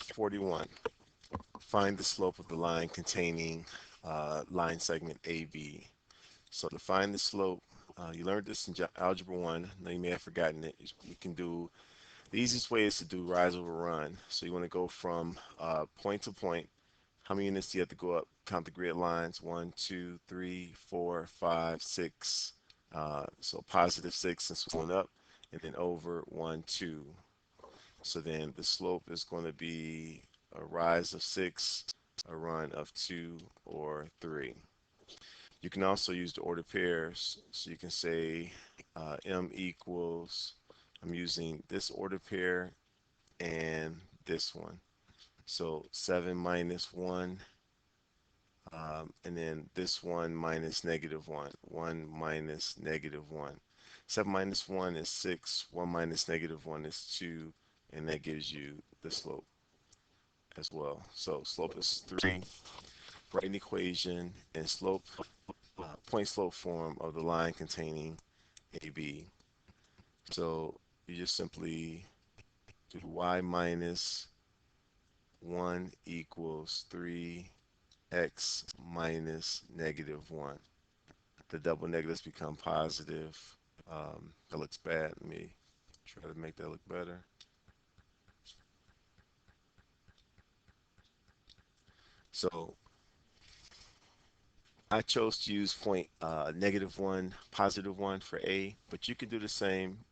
41. Find the slope of the line containing line segment AB. So to find the slope, you learned this in Algebra 1. Now you may have forgotten it. You can do, the easiest way is to do rise over run. So you want to go from point to point. How many units do you have to go up? Count the grid lines. 1, 2, 3, 4, 5, 6. So positive 6 since we're going up. And then over 1, 2. So then the slope is going to be a rise of 6, a run of 2, or 3. You can also use the ordered pairs. So you can say M equals, I'm using this ordered pair and this one. So 7 minus 1, and then this one minus negative 1. 1 minus negative 1. 7 minus 1 is 6. 1 minus negative 1 is 2. And that gives you the slope as well. So slope is 3. Write an equation in slope, point slope form of the line containing AB. So you just simply do y minus 1 equals 3x minus negative 1. The double negatives become positive. That looks bad. Let me try to make that look better. So I chose to use point -1, +1 for A, but you can do the same.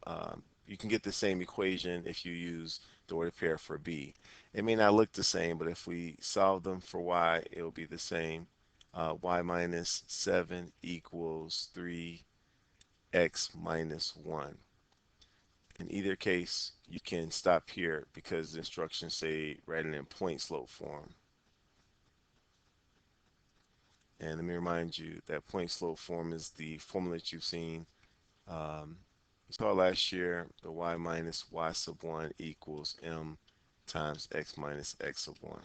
You can get the same equation if you use the ordered pair for B. It may not look the same, but if we solve them for Y, it will be the same. Y minus 7 equals 3x minus 1. In either case, you can stop here because the instructions say write it in point slope form. And let me remind you that point slope form is the formula that you've seen. We saw last year the y minus y sub 1 equals m times x minus x sub 1.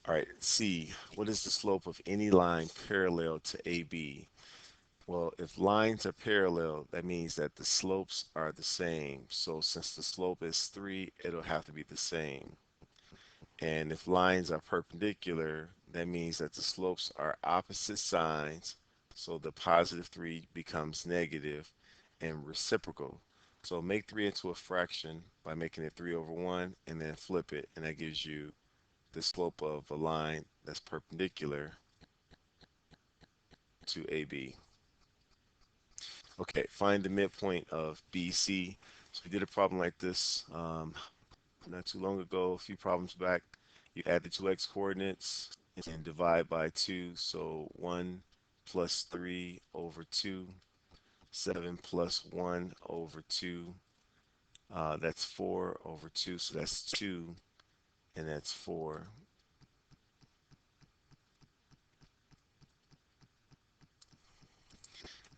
All right, C, what is the slope of any line parallel to AB? Well, if lines are parallel, that means that the slopes are the same. So since the slope is 3, it'll have to be the same. And if lines are perpendicular, that means that the slopes are opposite signs. So the positive 3 becomes negative and reciprocal. So make 3 into a fraction by making it 3 over 1 and then flip it. And that gives you the slope of a line that's perpendicular to AB. Okay, find the midpoint of BC. So we did a problem like this not too long ago, a few problems back. You add the two x coordinates and divide by 2. So 1 plus 3 over 2, 7 plus 1 over 2. That's 4 over 2, so that's 2, and that's 4.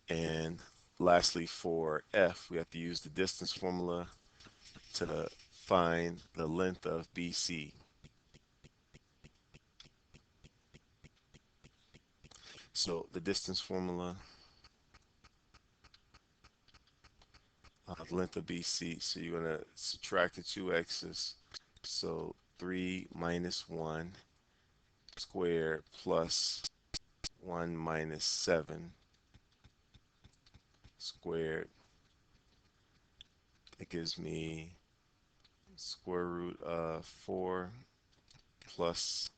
And lastly, for F, we have to use the distance formula to find the length of BC. So the distance formula, the length of BC, so you're going to subtract the two x's. So 3 minus 1 squared plus 1 minus 7 squared. It gives me square root of 4 plus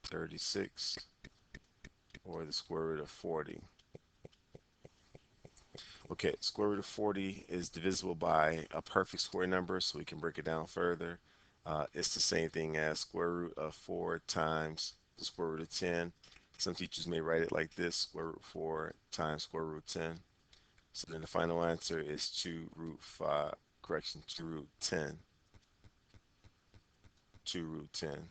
36, or the square root of 40. Okay, square root of 40 is divisible by a perfect square number, so we can break it down further. It's the same thing as square root of 4 times the square root of 10. Some teachers may write it like this, square root 4 times square root 10. So then the final answer is 2 root 5, correction, 2 root 10. 2 root 10.